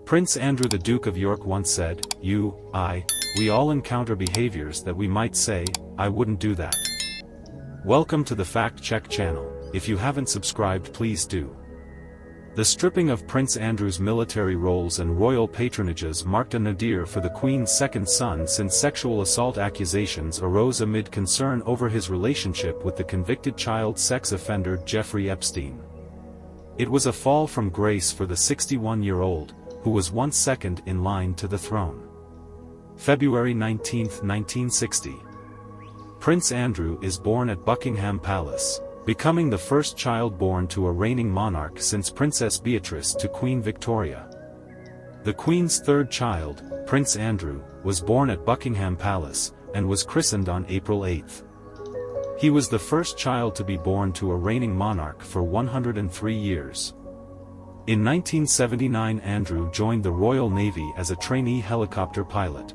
Prince Andrew the Duke of York once said, we all encounter behaviors that we might say, I wouldn't do that. Welcome to the Fact Check channel. If you haven't subscribed, please do. The stripping of Prince Andrew's military roles and royal patronages marked a nadir for the Queen's second son since sexual assault accusations arose amid concern over his relationship with the convicted child sex offender Jeffrey Epstein. It was a fall from grace for the 61-year-old, who was once second in line to the throne. February 19, 1960. Prince Andrew is born at Buckingham Palace, becoming the first child born to a reigning monarch since Princess Beatrice to Queen Victoria. The Queen's third child, Prince Andrew, was born at Buckingham Palace, and was christened on April 8. He was the first child to be born to a reigning monarch for 103 years. In 1979, Andrew joined the Royal Navy as a trainee helicopter pilot.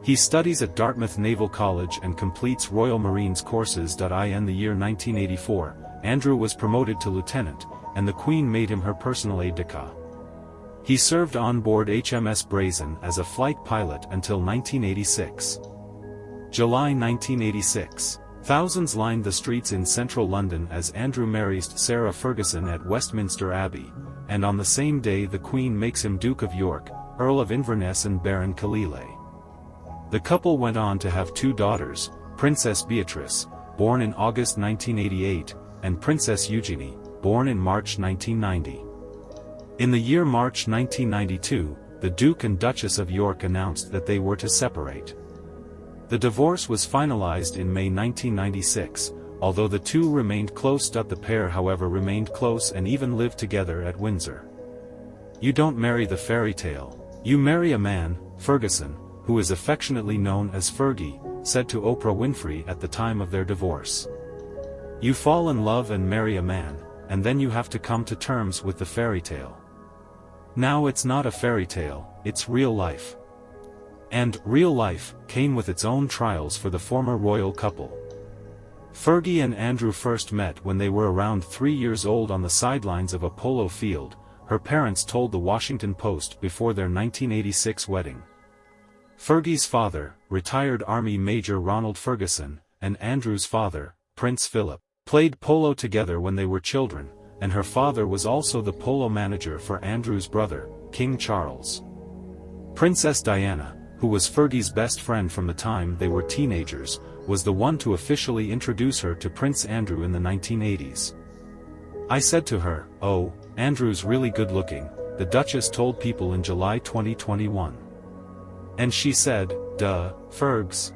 He studies at Dartmouth Naval College and completes Royal Marines courses. In the year 1984, Andrew was promoted to lieutenant, and the Queen made him her personal aide-de-camp. He served on board HMS Brazen as a flight pilot until 1986. July 1986. Thousands lined the streets in central London as Andrew marries Sarah Ferguson at Westminster Abbey, and on the same day the Queen makes him Duke of York, Earl of Inverness and Baron Killyleagh. The couple went on to have two daughters, Princess Beatrice, born in August 1988, and Princess Eugenie, born in March 1990. In the year March 1992, the Duke and Duchess of York announced that they were to separate. The divorce was finalized in May 1996, although the two remained close. The pair, however, remained close and even lived together at Windsor. You don't marry the fairy tale. You marry a man, Ferguson, who is affectionately known as Fergie, said to Oprah Winfrey at the time of their divorce. You fall in love and marry a man, and then you have to come to terms with the fairy tale. Now it's not a fairy tale, it's real life. And real life came with its own trials for the former royal couple. Fergie and Andrew first met when they were around 3 years old on the sidelines of a polo field, her parents told the Washington Post before their 1986 wedding. Fergie's father, retired Army Major Ronald Ferguson, and Andrew's father, Prince Philip, played polo together when they were children, and her father was also the polo manager for Andrew's brother, King Charles. Princess Diana, who was Fergie's best friend from the time they were teenagers, was the one to officially introduce her to Prince Andrew in the 1980s. I said to her, "Oh, Andrew's really good looking," the Duchess told People in July 2021. And she said, "Duh, Fergs."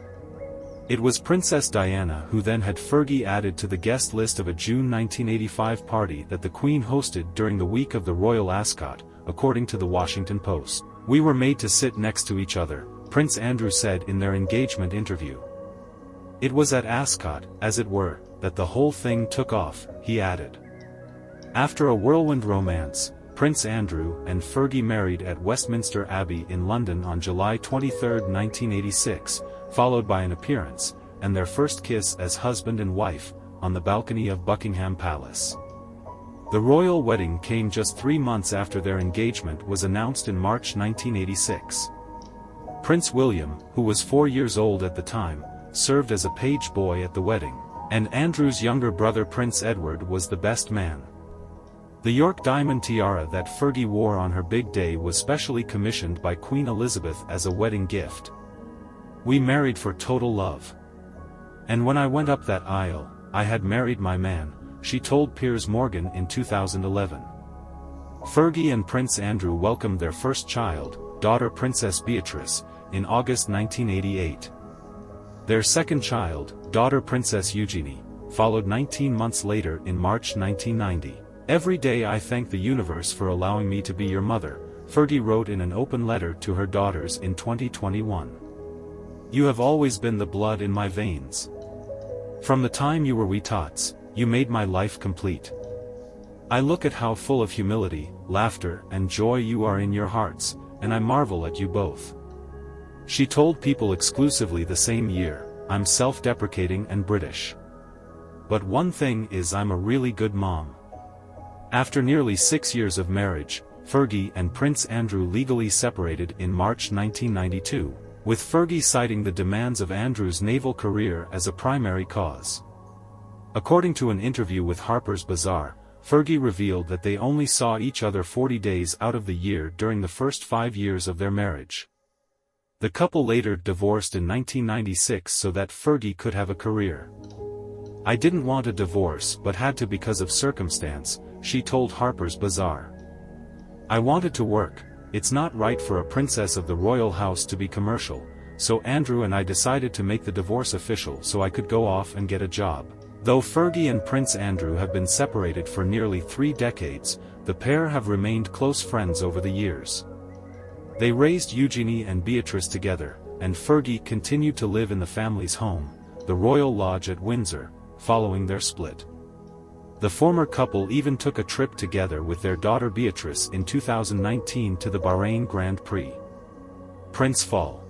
It was Princess Diana who then had Fergie added to the guest list of a June 1985 party that the Queen hosted during the week of the Royal Ascot, according to the Washington Post. "We were made to sit next to each other," Prince Andrew said in their engagement interview. "It was at Ascot, as it were, that the whole thing took off," he added. After a whirlwind romance, Prince Andrew and Fergie married at Westminster Abbey in London on July 23, 1986, followed by an appearance, and their first kiss as husband and wife, on the balcony of Buckingham Palace. The royal wedding came just 3 months after their engagement was announced in March 1986. Prince William, who was 4 years old at the time, served as a page boy at the wedding, and Andrew's younger brother Prince Edward was the best man. The York diamond tiara that Fergie wore on her big day was specially commissioned by Queen Elizabeth as a wedding gift. "We married for total love. And when I went up that aisle, I had married my man," she told Piers Morgan in 2011. Fergie and Prince Andrew welcomed their first child, daughter Princess Beatrice, in August 1988. Their second child, daughter Princess Eugenie, followed 19 months later in March 1990. "Every day I thank the universe for allowing me to be your mother," Fergie wrote in an open letter to her daughters in 2021. "You have always been the blood in my veins. From the time you were wee tots, you made my life complete. I look at how full of humility, laughter, and joy you are in your hearts, and I marvel at you both." She told People exclusively the same year, "I'm self-deprecating and British. But one thing is, I'm a really good mom." After nearly 6 years of marriage, Fergie and Prince Andrew legally separated in March 1992, with Fergie citing the demands of Andrew's naval career as a primary cause. According to an interview with Harper's Bazaar, Fergie revealed that they only saw each other 40 days out of the year during the first 5 years of their marriage. The couple later divorced in 1996 so that Fergie could have a career. "I didn't want a divorce but had to because of circumstance," she told Harper's Bazaar. "I wanted to work. It's not right for a princess of the royal house to be commercial, so Andrew and I decided to make the divorce official so I could go off and get a job." Though Fergie and Prince Andrew have been separated for nearly 3 decades, the pair have remained close friends over the years. They raised Eugenie and Beatrice together, and Fergie continued to live in the family's home, the Royal Lodge at Windsor, following their split. The former couple even took a trip together with their daughter Beatrice in 2019 to the Bahrain Grand Prix. Prince fall.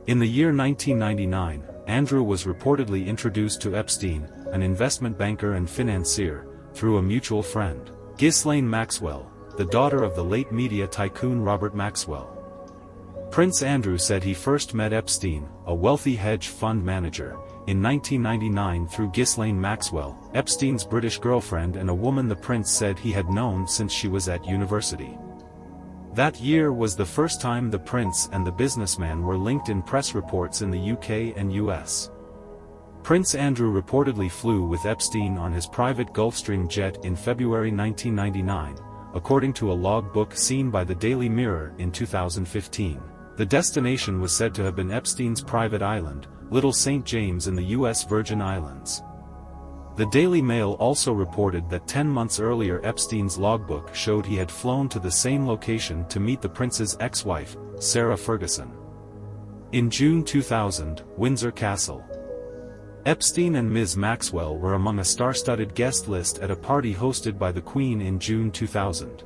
In the year 1999, Andrew was reportedly introduced to Epstein, an investment banker and financier, through a mutual friend, Ghislaine Maxwell, the daughter of the late media tycoon Robert Maxwell. Prince Andrew said he first met Epstein, a wealthy hedge fund manager, in 1999 through Ghislaine Maxwell, Epstein's British girlfriend and a woman the prince said he had known since she was at university. That year was the first time the prince and the businessman were linked in press reports in the UK and US. Prince Andrew reportedly flew with Epstein on his private Gulfstream jet in February 1999, according to a logbook seen by the Daily Mirror in 2015. The destination was said to have been Epstein's private island, Little St. James in the U.S. Virgin Islands. The Daily Mail also reported that 10 months earlier Epstein's logbook showed he had flown to the same location to meet the prince's ex-wife, Sarah Ferguson. In June 2000, Windsor Castle. Epstein and Ms. Maxwell were among a star-studded guest list at a party hosted by the Queen in June 2000.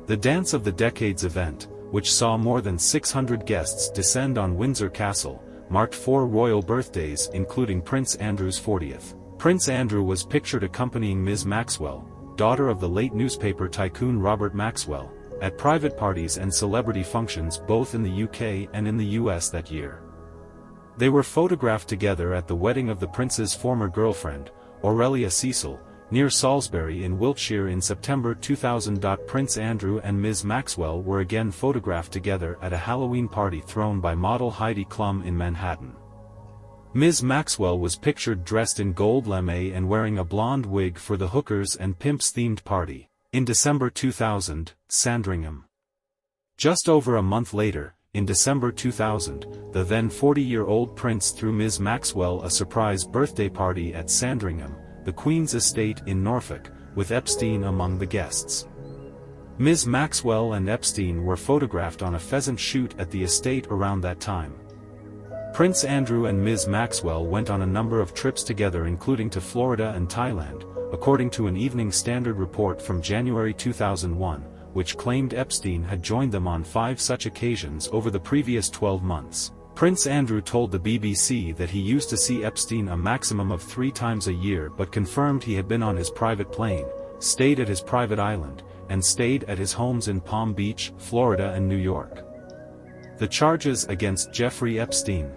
The Dance of the Decades event, which saw more than 600 guests descend on Windsor Castle, marked 4 royal birthdays including Prince Andrew's 40th. Prince Andrew was pictured accompanying Ms. Maxwell, daughter of the late newspaper tycoon Robert Maxwell, at private parties and celebrity functions both in the UK and in the US that year. They were photographed together at the wedding of the prince's former girlfriend, Aurelia Cecil, near Salisbury in Wiltshire in September 2000. Prince Andrew and Ms. Maxwell were again photographed together at a Halloween party thrown by model Heidi Klum in Manhattan. Ms. Maxwell was pictured dressed in gold lame and wearing a blonde wig for the hookers and pimps themed party. In December 2000, Sandringham. Just over a month later, in December 2000, the then 40-year-old prince threw Ms. Maxwell a surprise birthday party at Sandringham, the Queen's estate in Norfolk, with Epstein among the guests. Ms. Maxwell and Epstein were photographed on a pheasant shoot at the estate around that time. Prince Andrew and Ms. Maxwell went on a number of trips together including to Florida and Thailand, according to an Evening Standard report from January 2001, which claimed Epstein had joined them on 5 such occasions over the previous 12 months. Prince Andrew told the BBC that he used to see Epstein a maximum of 3 times a year but confirmed he had been on his private plane, stayed at his private island, and stayed at his homes in Palm Beach, Florida and New York. The charges against Jeffrey Epstein.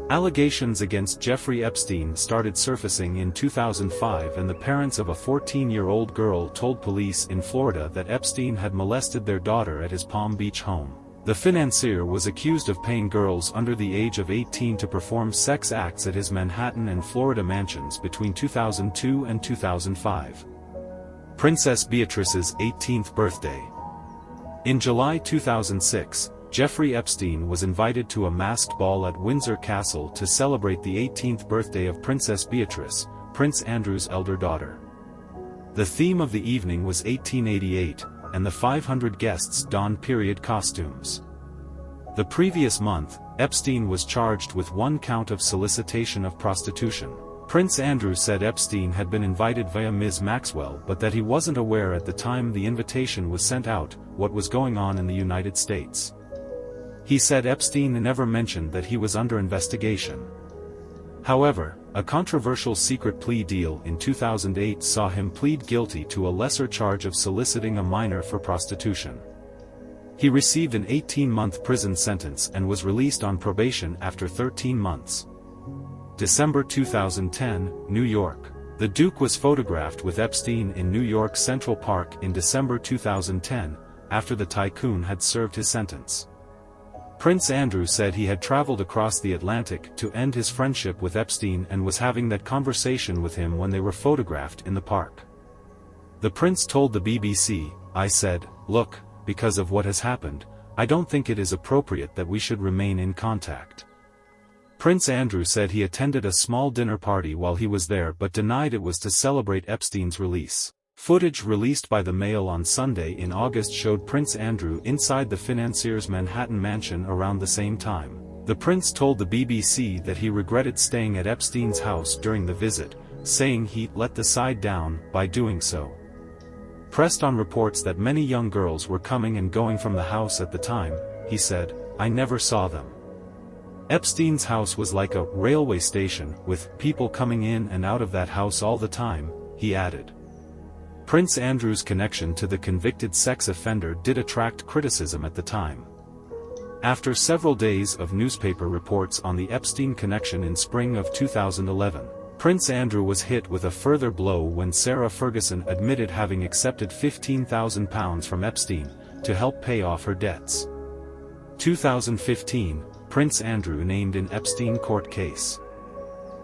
Allegations against Jeffrey Epstein started surfacing in 2005 and the parents of a 14-year-old girl told police in Florida that Epstein had molested their daughter at his Palm Beach home. The financier was accused of paying girls under the age of 18 to perform sex acts at his Manhattan and Florida mansions between 2002 and 2005. Princess Beatrice's 18th birthday. In July 2006, Jeffrey Epstein was invited to a masked ball at Windsor Castle to celebrate the 18th birthday of Princess Beatrice, Prince Andrew's elder daughter. The theme of the evening was 1888, and the 500 guests donned period costumes. The previous month, Epstein was charged with 1 count of solicitation of prostitution. Prince Andrew said Epstein had been invited via Ms. Maxwell but that he wasn't aware at the time the invitation was sent out what was going on in the United States. He said Epstein never mentioned that he was under investigation. However, a controversial secret plea deal in 2008 saw him plead guilty to a lesser charge of soliciting a minor for prostitution. He received an 18-month prison sentence and was released on probation after 13 months. December 2010, New York. The Duke was photographed with Epstein in New York's Central Park in December 2010, after the tycoon had served his sentence. Prince Andrew said he had traveled across the Atlantic to end his friendship with Epstein and was having that conversation with him when they were photographed in the park. The prince told the BBC, "I said, look, because of what has happened, I don't think it is appropriate that we should remain in contact." Prince Andrew said he attended a small dinner party while he was there but denied it was to celebrate Epstein's release. Footage released by the Mail on Sunday in August showed Prince Andrew inside the financier's Manhattan mansion around the same time. The prince told the BBC that he regretted staying at Epstein's house during the visit, saying he let the side down by doing so. Pressed on reports that many young girls were coming and going from the house at the time, he said, "I never saw them." Epstein's house was like a railway station, with people coming in and out of that house all the time, he added. Prince Andrew's connection to the convicted sex offender did attract criticism at the time. After several days of newspaper reports on the Epstein connection in spring of 2011, Prince Andrew was hit with a further blow when Sarah Ferguson admitted having accepted £15,000 from Epstein to help pay off her debts. 2015, Prince Andrew named in Epstein court case.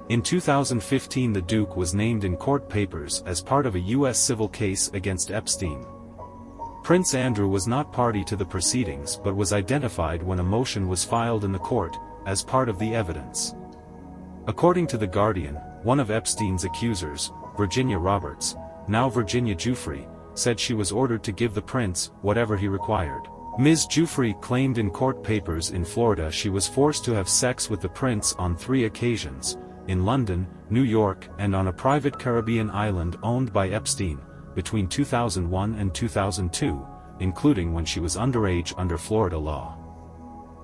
In 2015, the Duke was named in court papers as part of a U.S. civil case against Epstein. Prince Andrew was not party to the proceedings but was identified when a motion was filed in the court, as part of the evidence. According to The Guardian, one of Epstein's accusers, Virginia Roberts, now Virginia Giuffre, said she was ordered to give the prince whatever he required. Ms. Giuffre claimed in court papers in Florida she was forced to have sex with the prince on 3 occasions, in London, New York and on a private Caribbean island owned by Epstein, between 2001 and 2002, including when she was underage under Florida law.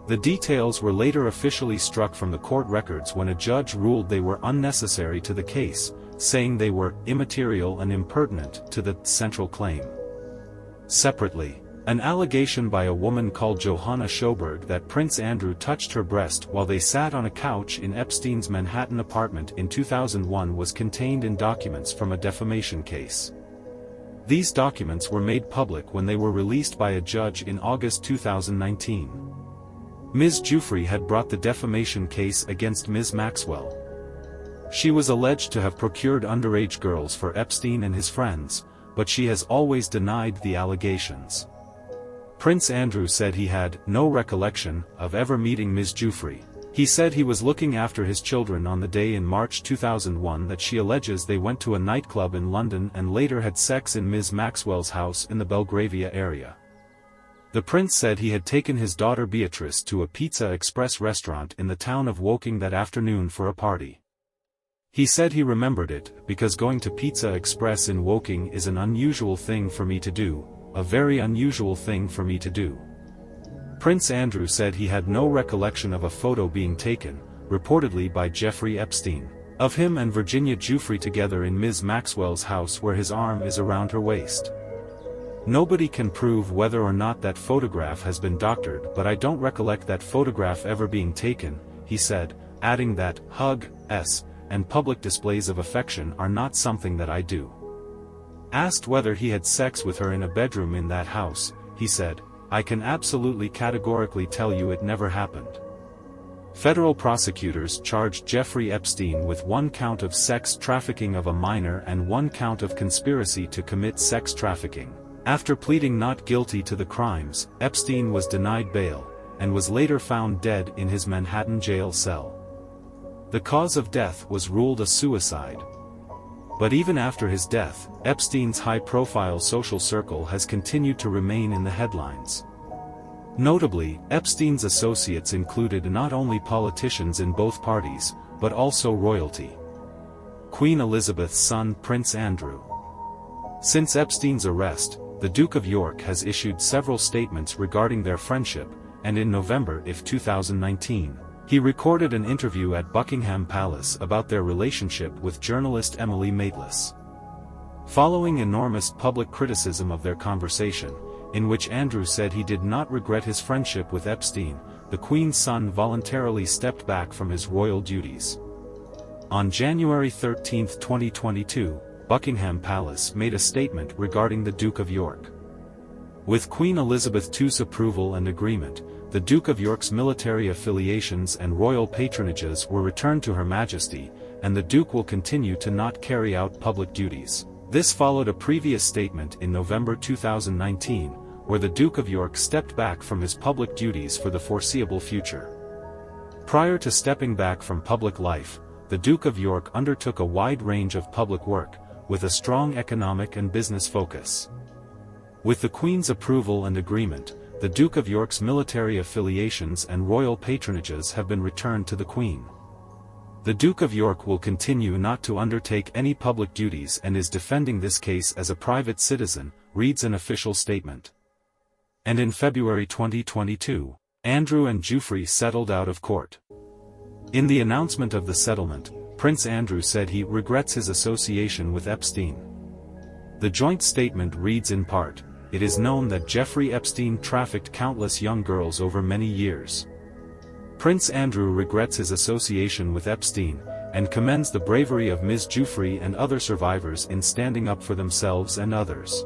The details were later officially struck from the court records when a judge ruled they were unnecessary to the case, saying they were immaterial and impertinent to the central claim. Separately, an allegation by a woman called Johanna Schoberg that Prince Andrew touched her breast while they sat on a couch in Epstein's Manhattan apartment in 2001 was contained in documents from a defamation case. These documents were made public when they were released by a judge in August 2019. Ms. Giuffre had brought the defamation case against Ms. Maxwell. She was alleged to have procured underage girls for Epstein and his friends, but she has always denied the allegations. Prince Andrew said he had no recollection of ever meeting Ms. Giuffre. He said he was looking after his children on the day in March 2001 that she alleges they went to a nightclub in London and later had sex in Ms. Maxwell's house in the Belgravia area. The prince said he had taken his daughter Beatrice to a Pizza Express restaurant in the town of Woking that afternoon for a party. He said he remembered it because going to Pizza Express in Woking is an unusual thing for me to do, a very unusual thing for me to do. Prince Andrew said he had no recollection of a photo being taken, reportedly by Jeffrey Epstein, of him and Virginia Giuffre together in Ms. Maxwell's house where his arm is around her waist. Nobody can prove whether or not that photograph has been doctored, but I don't recollect that photograph ever being taken, he said, adding that hugs and public displays of affection are not something that I do. Asked whether he had sex with her in a bedroom in that house, he said, "I can absolutely categorically tell you it never happened." Federal prosecutors charged Jeffrey Epstein with 1 count of sex trafficking of a minor and 1 count of conspiracy to commit sex trafficking. After pleading not guilty to the crimes, Epstein was denied bail, and was later found dead in his Manhattan jail cell. The cause of death was ruled a suicide. But even after his death, Epstein's high-profile social circle has continued to remain in the headlines. Notably, Epstein's associates included not only politicians in both parties, but also royalty. Queen Elizabeth's son Prince Andrew. Since Epstein's arrest, the Duke of York has issued several statements regarding their friendship, and in November of 2019, He recorded an interview at Buckingham Palace about their relationship with journalist Emily Maitlis. Following enormous public criticism of their conversation, in which Andrew said he did not regret his friendship with Epstein, the Queen's son voluntarily stepped back from his royal duties. On January 13, 2022, Buckingham Palace made a statement regarding the Duke of York. With Queen Elizabeth II's approval and agreement, the Duke of York's military affiliations and royal patronages were returned to Her Majesty, and the Duke will continue to not carry out public duties. This followed a previous statement in November 2019, where the Duke of York stepped back from his public duties for the foreseeable future. Prior to stepping back from public life, the Duke of York undertook a wide range of public work, with a strong economic and business focus. With the Queen's approval and agreement, the Duke of York's military affiliations and royal patronages have been returned to the Queen. The Duke of York will continue not to undertake any public duties and is defending this case as a private citizen, reads an official statement. And in February 2022, Andrew and Geoffrey settled out of court. In the announcement of the settlement, Prince Andrew said he regrets his association with Epstein. The joint statement reads in part, "It is known that Jeffrey Epstein trafficked countless young girls over many years. Prince Andrew regrets his association with Epstein, and commends the bravery of Ms. Geoffrey and other survivors in standing up for themselves and others.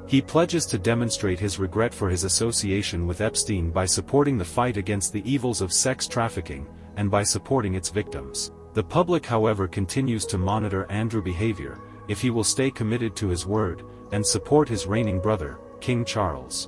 He pledges to demonstrate his regret for his association with Epstein by supporting the fight against the evils of sex trafficking, and by supporting its victims. The public, however, continues to monitor Andrew's behavior, if he will stay committed to his word, and support his reigning brother, King Charles."